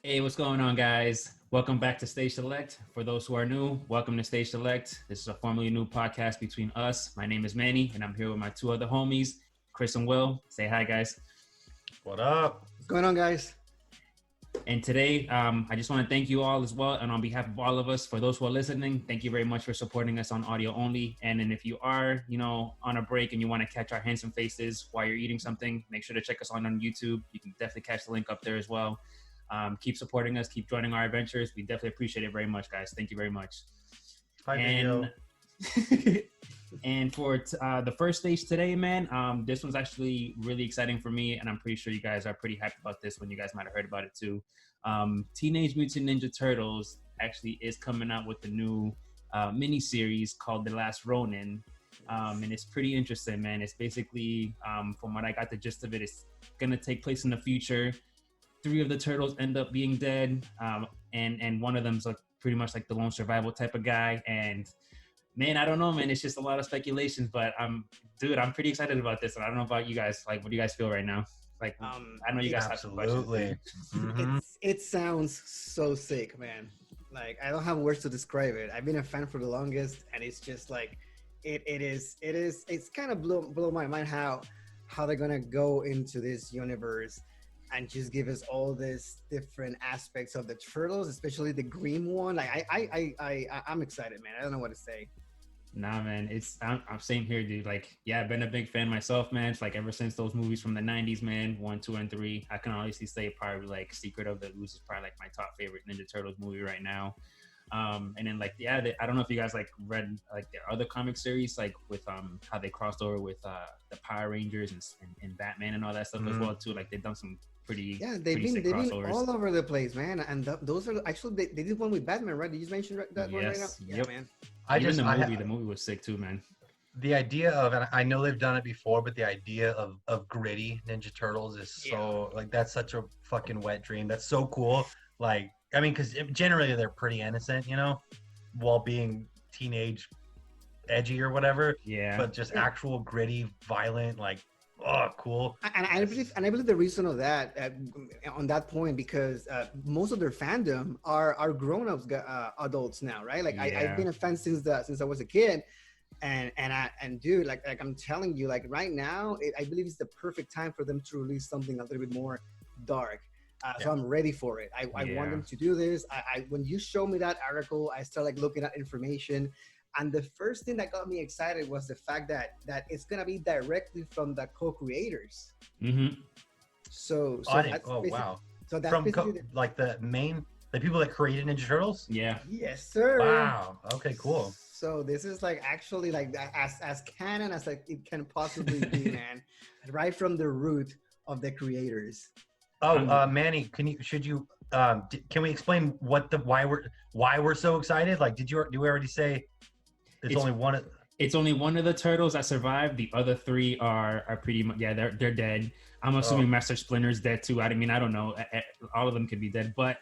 Hey, what's going on, guys? Welcome back to Stage Select. For those who are new, welcome to Stage Select. This is a formerly new podcast between us. My name is Manny, and I'm here with my two other homies, Chris and Will. Say hi, guys. What up? What's going on, guys? And today, I just want to thank you all as well. And on behalf of all of us, for those who are listening, thank you very much for supporting us on audio only. And then if you are, on a break and you want to catch our handsome faces while you're eating something, make sure to check us on YouTube. You can definitely catch the link up there as well. Keep supporting us. Keep joining our adventures. We definitely appreciate it very much, guys. Thank you very much. And for the first stage today, man, this one's actually really exciting for me, and I'm pretty sure you guys are pretty hyped about this one. You guys might have heard about it too. Teenage Mutant Ninja Turtles actually is coming out with the new mini series called The Last Ronin, and it's pretty interesting, man. It's basically, from what I got the gist of it, it's gonna take place in the future. 3 of the turtles end up being dead, and one of them's like pretty much like the lone survival type of guy. And man, I don't know, man. It's just a lot of speculations, but I'm pretty excited about this. And I don't know about you guys. Like, what do you guys feel right now? Like, I know you guys have some questions. Mm-hmm. It sounds so sick, man. Like, I don't have words to describe it. I've been a fan for the longest, and it's just like, it's kind of blow my mind how they're gonna go into this universe and just give us all these different aspects of the turtles, especially the green one. Like, I'm excited, man. I don't know what to say. Nah, man, I'm same here, dude. Like, yeah, I've been a big fan myself, man. It's like ever since those movies from the 90s, man, 1, 2, and 3. I can honestly say probably like Secret of the Ooze is probably like my top favorite Ninja Turtles movie right now. And then like, yeah, I don't know if you guys like read like their other comic series, like with how they crossed over with the Power Rangers and Batman and all that stuff as well too. Like they've done some they've been all over the place, man. And those are actually they did one with Batman, right? Did you mention that one right now? Yep. Yeah, man. The movie was sick too, man. The idea of, and I know they've done it before, but the idea of gritty Ninja Turtles is so like, that's such a fucking wet dream. That's so cool. Like, I mean, because generally they're pretty innocent, while being teenage edgy or whatever. Yeah. But just actual gritty, violent, like, oh, cool. And I believe the reason of that on that point, because most of their fandom are grown-ups, adults now, right? Like I've been a fan since I was a kid, and dude, like I'm telling you, like right now, I believe it's the perfect time for them to release something a little bit more dark. So I'm ready for it. I want them to do this. When you showed me that article, I started like looking at information. And the first thing that got me excited was the fact that it's gonna be directly from the co-creators. Mm-hmm. So wow! So that's from the people that created Ninja Turtles. Yeah. Yes, sir. Wow. Okay. Cool. So this is like actually like as canon as like it can possibly be, man. Right from the root of the creators. Oh, Manny, can we explain why we're so excited? Like, do we already say? It's only one of the turtles that survived. The other 3 are pretty much, they're dead. I'm assuming Master Splinter's dead too. I mean, I don't know. All of them could be dead, but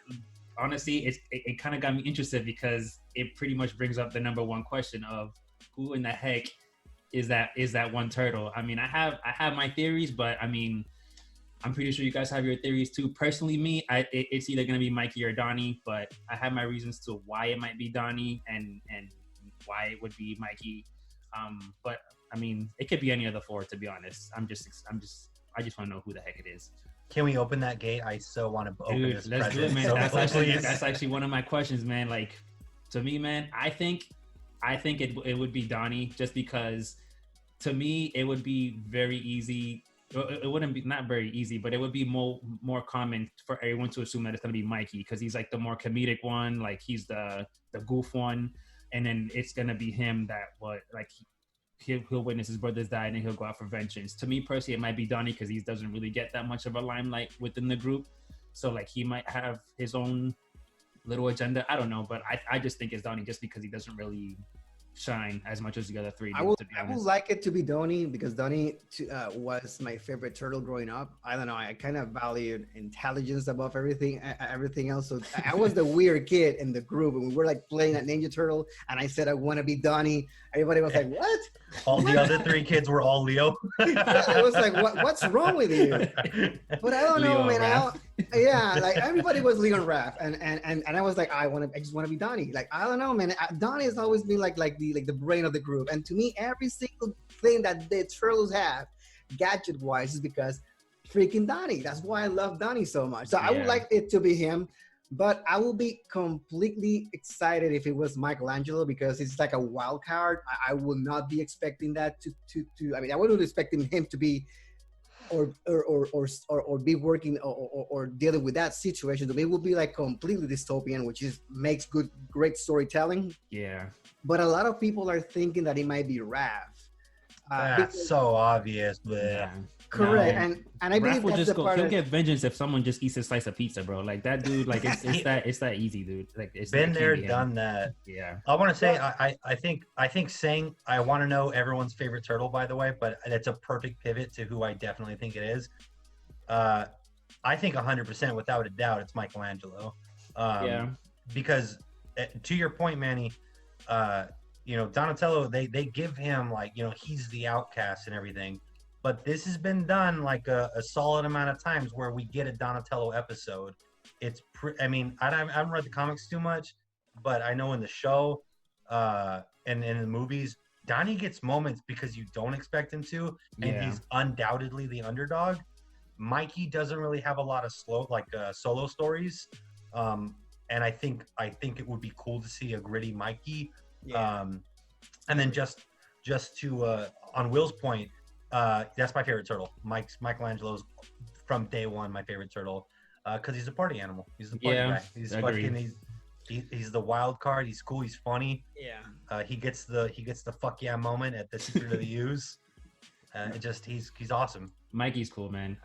honestly, it kind of got me interested because it pretty much brings up the number one question of who in the heck is that one turtle? I mean, I have my theories, but I mean, I'm pretty sure you guys have your theories too. Personally, me, it's either gonna be Mikey or Donnie, but I have my reasons to why it might be Donnie and why it would be Mikey. But I mean, it could be any of the 4, to be honest. I just want to know who the heck it is. Can we open that gate? I so want to open this. Let's do it, man. That's actually one of my questions, man. Like, to me, man, I think it would be Donnie, just because to me it would be very easy. It wouldn't be not very easy, but it would be more common for everyone to assume that it's gonna be Mikey because he's like the more comedic one, like he's the goof one. And then it's gonna be him that he'll witness his brothers die and then he'll go out for vengeance. To me personally, it might be Donnie because he doesn't really get that much of a limelight within the group. So like he might have his own little agenda. I don't know, but I just think it's Donnie just because he doesn't really shine as much as the other 3 do, to be honest. I would like it to be Donnie because Donnie was my favorite turtle growing up. I don't know. I kind of valued intelligence above everything else. So I was the weird kid in the group, and we were like playing at Ninja Turtle, and I said I want to be Donnie. Everybody was like, "What?" The other 3 kids were all Leo. I was like, "What's wrong with you?" But I don't know, man. Yeah, like everybody was Leon Raff, and I was like, I just want to be Donnie. Like, I don't know, man. Donnie has always been like the brain of the group, and to me, every single thing that the Turtles have, gadget wise, is because freaking Donnie. That's why I love Donnie so much. So I would like it to be him, but I will be completely excited if it was Michelangelo because it's like a wild card. I would not be expecting that to. I mean, I wouldn't expecting him to be or be working or dealing with that situation. It will be like completely dystopian, which is makes great storytelling. Yeah. But a lot of people are thinking that it might be Rav. That's so obvious, but Yeah. Correct, No, and I believe Raph will that's just the part. He'll get vengeance if someone just eats a slice of pizza, bro. Like that dude, like it's that easy, dude. Like it's been there, be done that. Yeah. I want to say I think saying I want to know everyone's favorite turtle, by the way, but it's a perfect pivot to who I definitely think it is. I think 100% without a doubt it's Michelangelo. Yeah. Because to your point, Manny, you know, Donatello, they give him like, you know, he's the outcast and everything. But this has been done like a solid amount of times where we get a Donatello episode. I mean, I haven't read the comics too much, but I know in the show and in the movies, Donnie gets moments because you don't expect him to, and he's undoubtedly the underdog. Mikey doesn't really have a lot of solo stories, and I think it would be cool to see a gritty Mikey. And then just to on Will's point. That's my favorite turtle. Michelangelo's from day one my favorite turtle because he's a party animal. He's the party guy. He's fucking. He's the wild card. He's cool. He's funny. Yeah. He gets the fuck yeah moment at the Secret of the Ooze. He's awesome. Mikey's cool, man.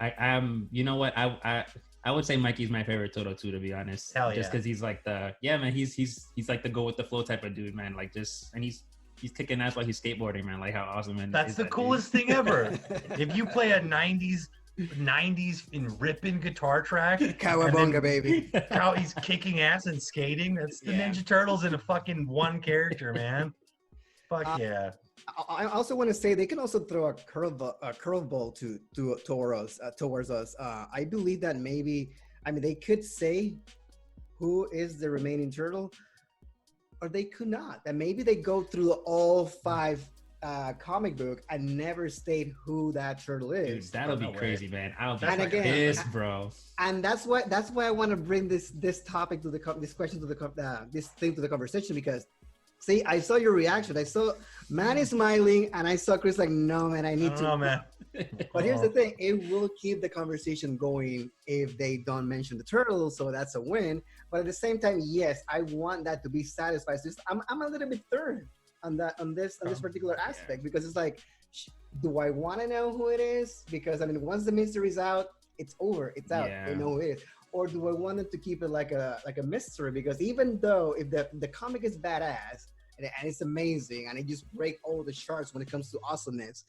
You know what? I would say Mikey's my favorite turtle too, to be honest. Hell yeah. Just because he's like man. He's like the go with the flow type of dude, man. Like and he's kicking ass while he's skateboarding, man. Like how awesome, man. That's the coolest thing ever. If you play a 90s in ripping guitar track, Cowabunga, baby. How he's kicking ass and skating. That's the Ninja Turtles in a fucking one character, man. Fuck yeah. I also want to say they can also throw a curveball towards us. I believe that maybe, I mean, they could say who is the remaining turtle, or they could not. That maybe they go through all 5 comic book and never state who that turtle is. Dude, that'll be crazy, man. I'll be pissed, bro. And that's why I want to bring this topic to this question to this thing to the conversation, because see, I saw your reaction. I saw Manny smiling, and I saw Chris like, no, man, I need to. No, man. But here's the thing: it will keep the conversation going if they don't mention the turtles, so that's a win. But at the same time, yes, I want that to be satisfied. So I'm a little bit third on this particular aspect, because it's like, do I want to know who it is? Because I mean, once the mystery's out, it's over, it's out. I know who it is. Or do I want them to keep it like a mystery? Because even though if the comic is badass and it's amazing and it just break all the charts when it comes to awesomeness,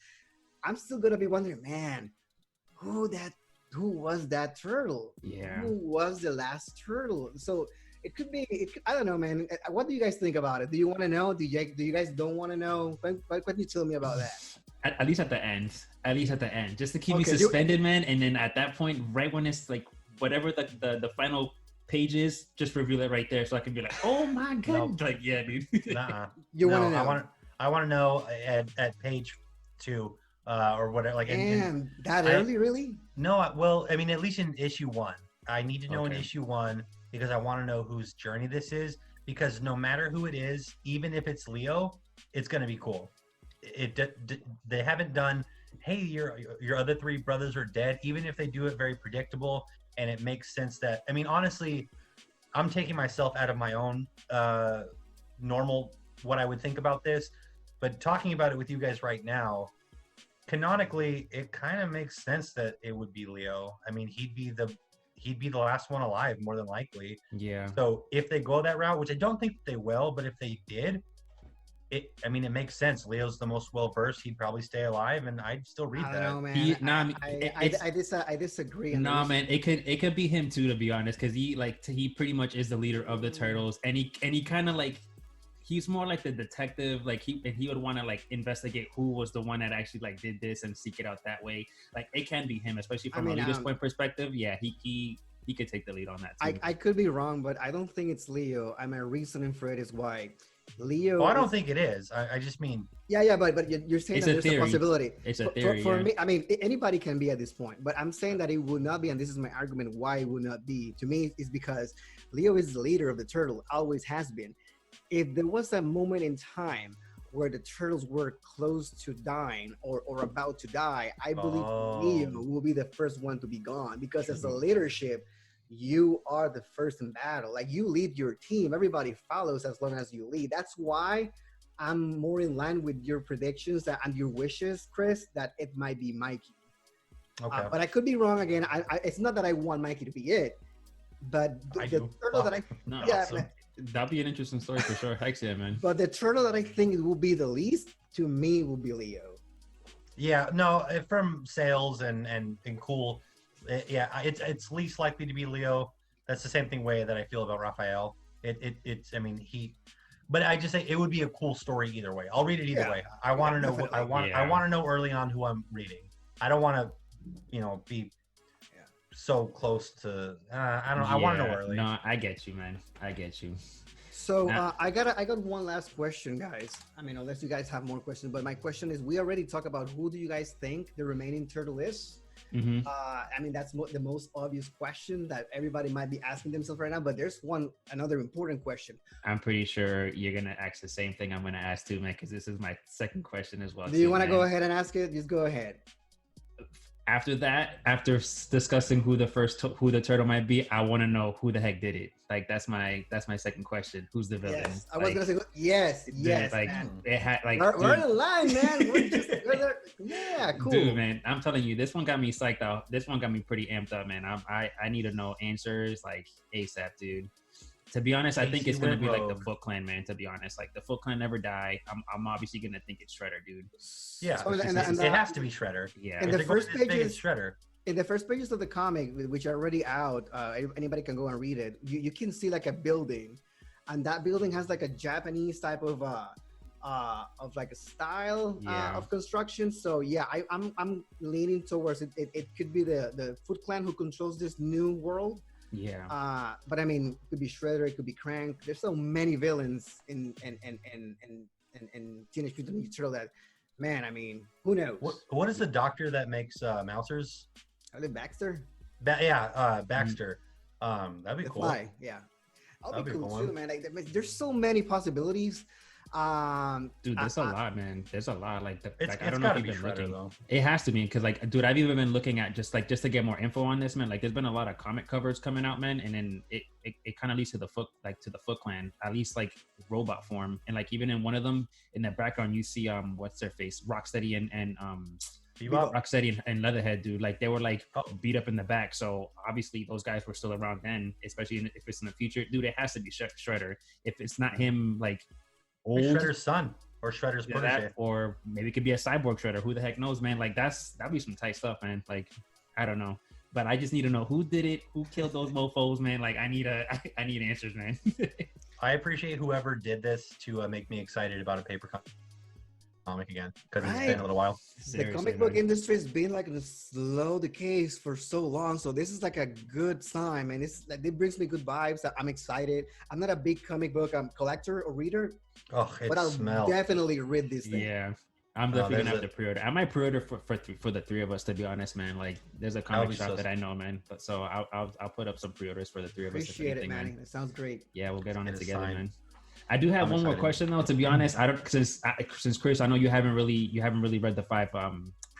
I'm still gonna be wondering, man, who was that turtle? Yeah. Who was the last turtle? So it could be. I don't know, man. What do you guys think about it? Do you want to know? Do you guys don't want to know? What can you tell me about that? At least at the end. Just to keep me suspended, man. And then at that point, right when it's like whatever the final page is, just reveal it right there, so I can be like, oh my god, Nope. Like yeah, dude. Nuh-uh. You want to know? I want to know at page 2 or whatever. Like, damn, that early, really? No, well, I mean, at least in issue 1, I need to know in issue 1 because I want to know whose journey this is. Because no matter who it is, even if it's Leo, it's gonna be cool. They haven't done, hey, your other 3 brothers are dead. Even if they do it very predictable and it makes sense that, I mean, honestly, I'm taking myself out of my own normal what I would think about this, but talking about it with you guys right now, canonically, it kind of makes sense that it would be Leo. I mean, he'd be the last one alive, more than likely. Yeah. So if they go that route, which I don't think they will, but if they did, it makes sense. Leo's the most well-versed. He'd probably stay alive, and I'd still read that. I don't know, man. I disagree. Nah, man, it could be him too, to be honest, because he pretty much is the leader of the turtles, and he kind of like, he's more like the detective. Like he would want to like investigate who was the one that actually like did this and seek it out that way. Like it can be him, especially from a leader's point perspective. Yeah, he he could take the lead on that too. I could be wrong, but I don't think it's Leo. My reasoning for it is why Leo. Well, I don't think it is. I just mean. Yeah, but you're saying It's that a there's theory. a possibility. It's a theory. For me, I mean, anybody can be at this point, but I'm saying that it would not be, and this is my argument why it would not be. To me, is because Leo is the leader of the turtle, always has been. If there was a moment in time where the turtles were close to dying or about to die, I believe Leo will be the first one to be gone, because as a leadership, you are the first in battle. Like, you lead your team, everybody follows as long as you lead. That's why I'm more in line with your predictions and your wishes, Chris, that it might be Mikey. Okay. But I could be wrong again. It's not that I want Mikey to be it, but the turtle that I awesome. That'll be an interesting story for sure. Heck yeah, man. But the turtle that I think will be the least, to me, will be Leo. Yeah, no, from sales and cool, it's least likely to be Leo. That's the same way that I feel about Raphael. But I just say it would be a cool story either way. I'll read it either way. I want to know I want to know early on who I'm reading. I don't want to, be so close to. I want to know early. No, I get you, man. I get you. So I got one last question, guys. I mean, unless you guys have more questions, but my question is: we already talked about who do you guys think the remaining turtle is? Mm-hmm. I mean, that's the most obvious question that everybody might be asking themselves right now. But there's another important question. I'm pretty sure you're gonna ask the same thing I'm gonna ask too, man, because this is my second question as well. Do you want to go ahead and ask it? Just go ahead. After that, after discussing who the turtle might be, I want to know who the heck did it. Like, that's my second question. Who's the villain? Yes, I was gonna say yes. Like, man. it had like we're in line, man. Yeah, cool. Dude, man, I'm telling you, this one got me psyched out. This one got me pretty amped up, man. I need to know answers like ASAP, dude. To be honest, I think it's gonna be like the Foot Clan, man. To be honest, like the Foot Clan never die. I'm obviously gonna think it's Shredder, dude. Yeah, it has to be Shredder. Yeah, and the first pages, Shredder. In the first pages of the comic, which are already out, anybody can go and read it. You can see like a building, and that building has like a Japanese type of like a style of construction. So yeah, I'm leaning towards it. It could be the Foot Clan who controls this new world. Yeah. But I mean, it could be Shredder, it could be Crank. There's so many villains in Teenage Mutant Ninja Turtle that, man, I mean, who knows? What is the doctor that makes Mousers? Are they Baxter? Baxter. That'd be cool. Fly. Yeah. That'd be cool too, man. Like, there's so many possibilities. Dude, there's a lot, man. There's a lot. Like, I don't it's know if gotta you've be been Shredder, looking. though. It has to be, because like, dude, I've even been looking at just to get more info on this, man. Like, there's been a lot of comic covers coming out, man, and then it kind of leads to the Foot Clan, at least like robot form, and like even in one of them in the background you see what's their face, Rocksteady and Rocksteady and Leatherhead, dude. Like, they were like beat up in the back, so obviously those guys were still around then, especially if it's in the future, dude. It has to be Shredder. If it's not him, like old Shredder's son or Shredder's protege, or maybe it could be a cyborg Shredder. Who the heck knows, man? Like, that'd be some tight stuff, man. Like, I don't know, but I just need to know who did it, who killed those mofos, man. Like, I need answers, man. I appreciate whoever did this to make me excited about a paper comic again, because it's been a little while. The comic book industry has been like in a slow decay for so long, so this is like a good sign, and it brings me good vibes. I'm excited. I'm not a big comic book collector or reader, but I'll definitely read this thing. Yeah, I'm definitely gonna have to pre-order. I might pre-order for the three of us, to be honest, man. Like, there's a comic shop that I know, man. But so I'll put up some pre-orders for the three of us. Appreciate it, man. It sounds great. Yeah, we'll get on it together, man. I do have one more question though. To be honest, I don't since Chris, I know you haven't really read the 5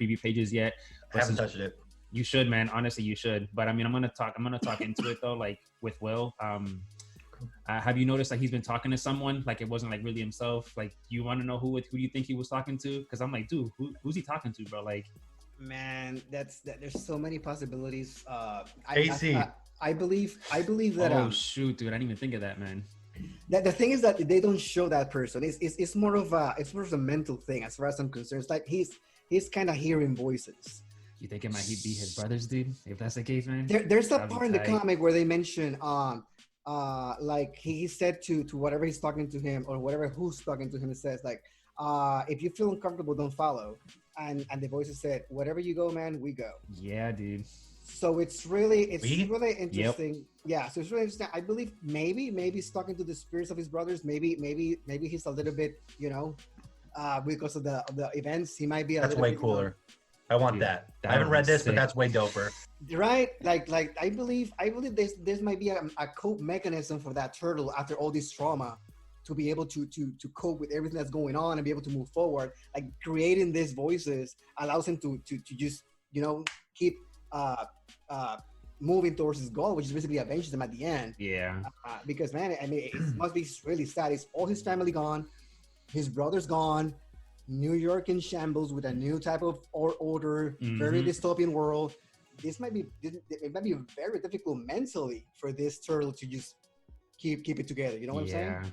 preview pages yet. I haven't touched it. You should, man. Honestly, you should. But I mean, I'm gonna talk into it though, like with Will. Have you noticed that he's been talking to someone? Like, it wasn't like really himself. Like, you want to know who do you think he was talking to? Because I'm like, dude, who's he talking to, bro? Like, man, there's so many possibilities. AC. I believe that. Oh shoot, dude! I didn't even think of that, man. The thing is that they don't show that person. It's more of a mental thing, as far as I'm concerned. It's like he's kind of hearing voices. You think it might be his brothers, dude? If that's the case, man. There's a part in the comic where they mention like he said to whatever he's talking to him, or whatever who's talking to him, it says like, if you feel uncomfortable, don't follow. And the voices said, wherever you go, man, we go. Yeah, dude. So it's really interesting. Yep. Yeah, so it's really interesting. I believe maybe he's talking to the spirits of his brothers. Maybe he's a little bit, because of the events, he might be. That's way cooler. I want that. I haven't read this, but that's way doper. Right? Like I believe this might be a cope mechanism for that turtle after all this trauma, to be able to cope with everything that's going on and be able to move forward. Like creating these voices allows him to just keep moving towards his goal, which is basically avenge them at the end. Yeah. Because man, I mean, it must be really sad. It's all his family gone, his brother's gone, New York in shambles with a new type of order, very dystopian world. It might be very difficult mentally for this turtle to just keep it together. You know what I'm saying?